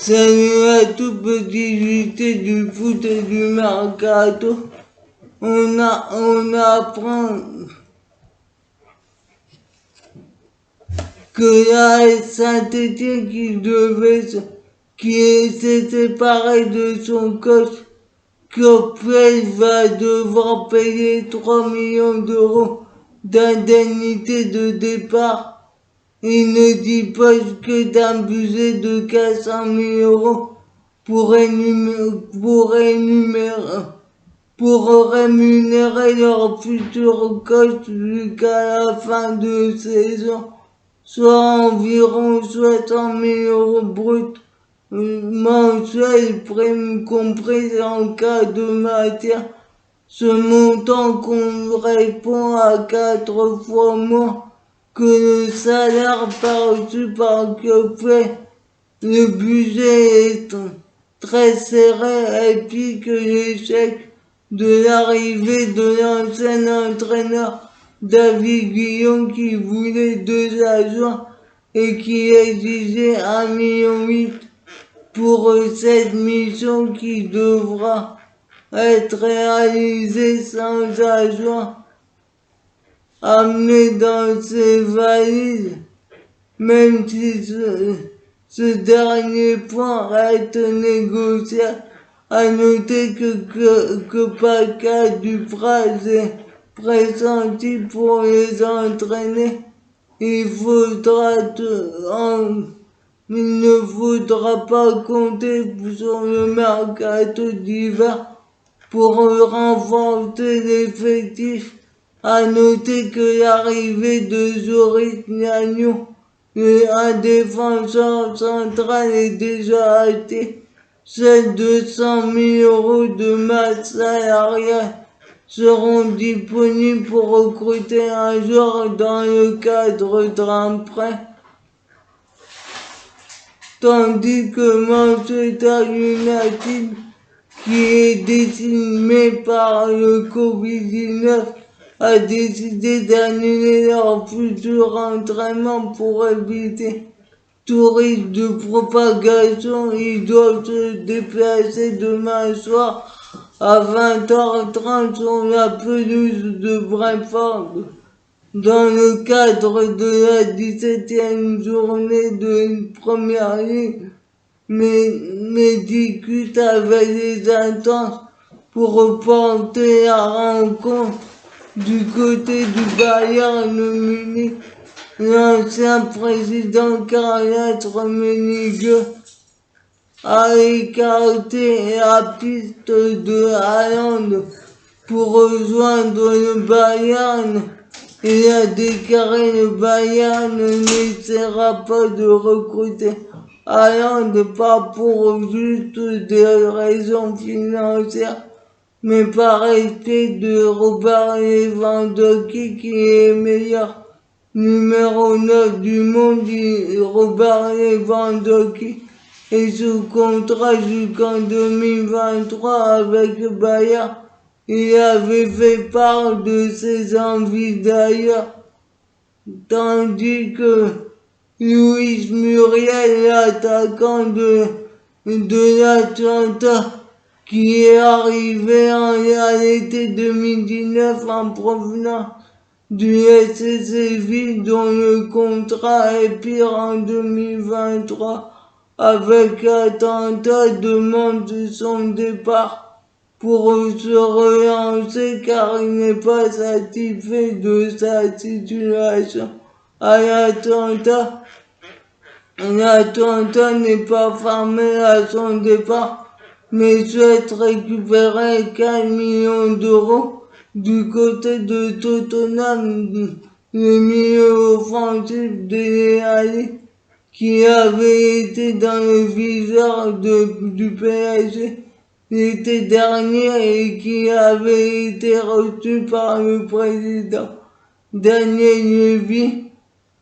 Salut à tout petit JT du foot et du mercato. On apprend que la Saint-Étienne qui s'est séparé de son coach, Coppel va devoir payer 3 millions d'euros d'indemnité de départ. Il ne dit pas que d'un budget de 400 000 euros pour rémunérer leur futur coach jusqu'à la fin de saison, soit environ 60 000 euros bruts mensuels, primes comprises en cas de maintien. Ce montant correspond à 4 fois moins que le salaire perçu par Coppel. Le budget est très serré et puis que l'échec de l'arrivée de l'ancien entraîneur David Guillon qui voulait 2 adjoints et qui exigeait 1,8 million pour cette mission qui devra être réalisée sans adjoint amené dans ses valises, même si ce dernier point reste négociable. À noter que Paca Dupraz est pressenti pour les entraîner. Il ne faudra pas compter sur le mercato d'hiver pour renforcer l'effectif. À noter que l'arrivée de Joris Gnagnon, un défenseur central, est déjà acté. Seuls 200 000 euros de masse salariale seront disponibles pour recruter un joueur dans le cadre d'un prêt. Tandis que Manchester United, qui est décimé par le Covid-19, a décidé d'annuler leur futur entraînement pour éviter tout risque de propagation. Ils doivent se déplacer demain soir à 20h30 sur la pelouse de Brentford dans le cadre de la 17e journée de Première Ligue, mais discute avec les instances pour reporter la rencontre du côté du Bayern Munich. L'ancien président Karl-Heinz Rummenigge a écarté la piste de Haaland pour rejoindre le Bayern. Il a déclaré que le Bayern n'essaiera pas de recruter Haaland, pas pour juste des raisons financières, mais par respect de Robert Lewandowski qui est meilleur numéro 9 du monde. Robert Lewandowski est sous contrat jusqu'en 2023 avec Bayern. Il avait fait part de ses envies d'ailleurs, tandis que Luis Muriel, l'attaquant de l'Atalanta, qui est arrivé à l'été 2019 en provenance du FC Séville, dont le contrat expire en 2023 avec l'Atalanta, demande son départ pour se relancer car il n'est pas satisfait de sa situation à l'Atalanta. L'Atalanta n'est pas fermé à son départ, mais souhaite récupérer 4 millions d'euros du côté de Tottenham, le milieu offensif des Alliés, qui avait été dans le viseur du PSG l'été dernier et qui avait été reçu par le président Daniel Levy,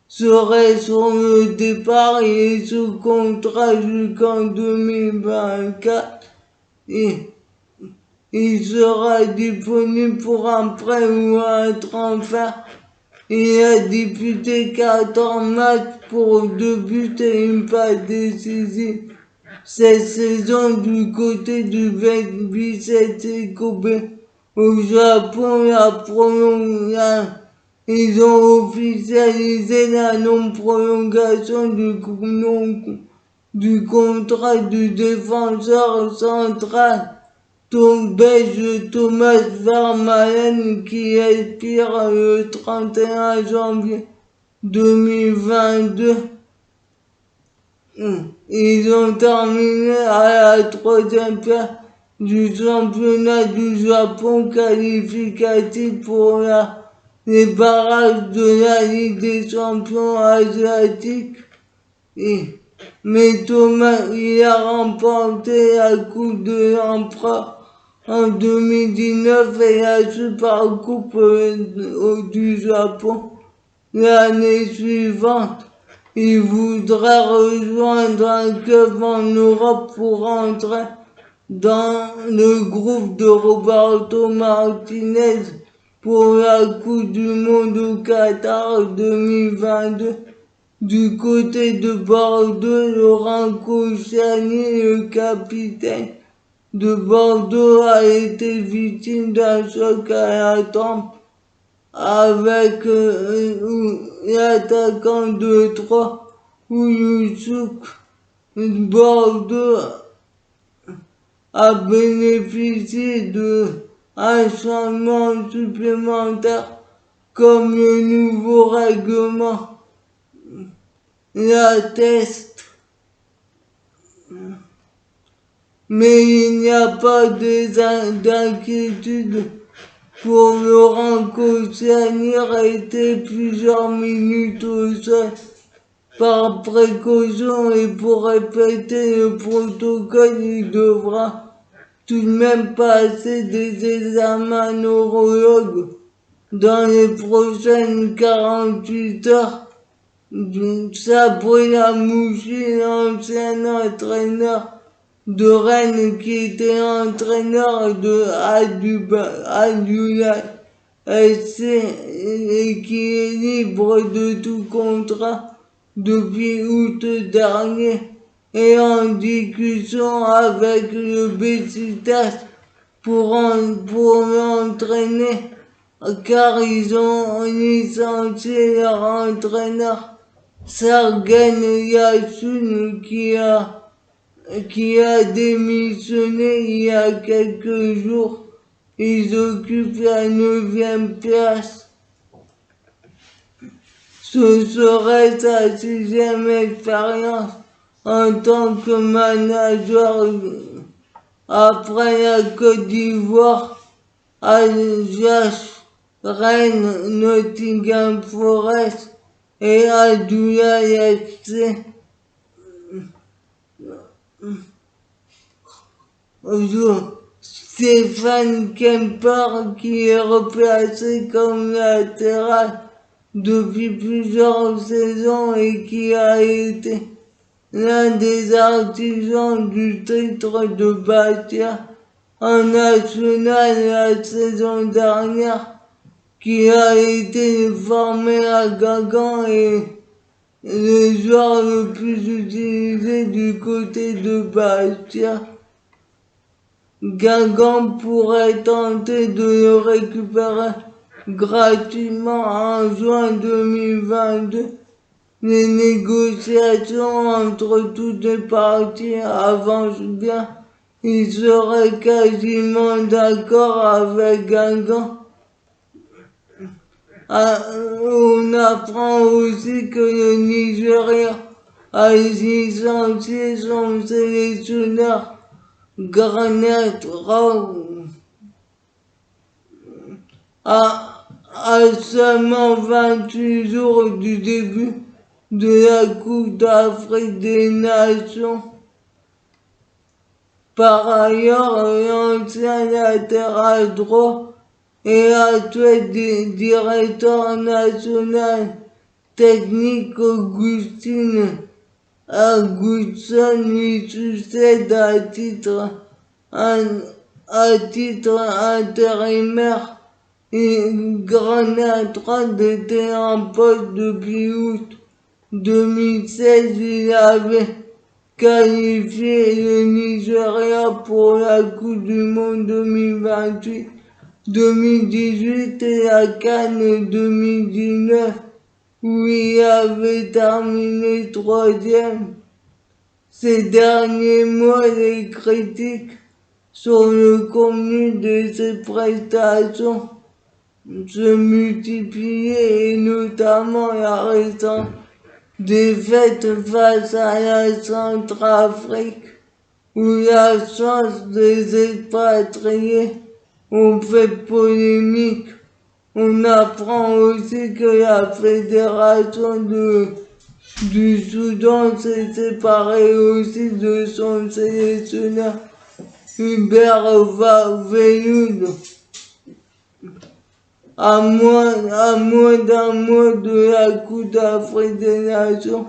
serait sur le départ et est sous contrat jusqu'en 2024. Et il sera disponible pour un prêt ou un transfert. Il a disputé 14 matchs pour 2 buts et une passe décisive cette saison du côté du 27 Kobe. Au Japon, ils ont officialisé la non-prolongation du contrat du défenseur central belge Thomas Vermaelen qui expire le 31 janvier 2022. Ils ont terminé à la troisième place du championnat du Japon qualificatif pour les barrages de la Ligue des champions asiatiques. Mais Thomas, il a remporté la Coupe de l'Empereur en 2019 et la Super Coupe du Japon l'année suivante. Il voudra rejoindre un club en Europe pour entrer dans le groupe de Roberto Martinez pour la Coupe du Monde au Qatar 2022. Du côté de Bordeaux, Laurent Koscielny, le capitaine de Bordeaux, a été victime d'un choc à la tempe avec l'attaquant de Troyes, Youssouf. Bordeaux a bénéficié d'un changement supplémentaire comme le nouveau règlement l'atteste. Mais il n'y a pas d'inquiétude pour Laurent Koscielny rester plusieurs minutes au sol par précaution et pour répéter le protocole, il devra tout de même passer des examens neurologues dans les prochaines 48 heures. Sabri Lamouchi, l'ancien entraîneur de Rennes qui était entraîneur de Al-Hilal SC et qui est libre de tout contrat depuis août dernier et en discussion avec le Beşiktaş pour l'entraîner car ils ont licencié leur entraîneur Sergen Yalçın qui a démissionné il y a quelques jours. Ils occupent la 9e place. Ce serait sa 6e expérience en tant que manager après la Côte d'Ivoire, Ajax, Rennes, Nottingham Forest et Al-Hilal FC. Stéphane Kemper qui est replacé comme latéral depuis plusieurs saisons et qui a été l'un des artisans du titre de Bastia en national la saison dernière, qui a été formé à Guingamp et le joueur le plus utilisé du côté de Bastia. Guingamp pourrait tenter de le récupérer gratuitement en juin 2022. Les négociations entre toutes les parties avancent bien. Il serait quasiment d'accord avec Guingamp. On apprend aussi que le Nigeria a licencié son sélectionneur Garnet Rowe à seulement 28 jours du début de la Coupe d'Afrique des Nations. Par ailleurs, l'ancien latéral droit et actuel directeur national technique Augustin lui succède à titre intérimaire. Granat était en poste depuis août 2016. Il avait qualifié le Nigeria pour la Coupe du Monde 2028, 2018 et la CAN 2019, où il avait terminé troisième. Ces derniers mois, les critiques sur le contenu de ses prestations se multipliaient, et notamment la récente défaite face à la Centrafrique, où la chance des expatriés ont fait polémique. On apprend aussi que la fédération du Soudan s'est séparée aussi de son sélectionneur Hubert Velloud. À moins d'un mois de la Coupe d'Afrique des Nations,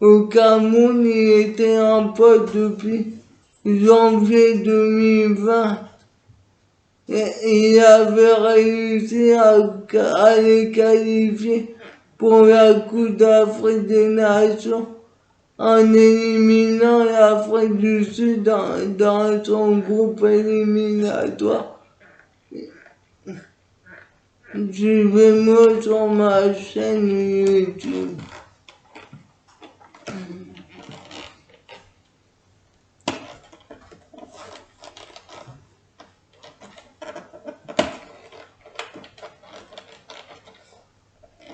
au Cameroun, il était en poste depuis janvier 2020. Et il avait réussi à les qualifier pour la Coupe d'Afrique des Nations en éliminant l'Afrique du Sud dans son groupe éliminatoire. Suivez-moi sur ma chaîne YouTube.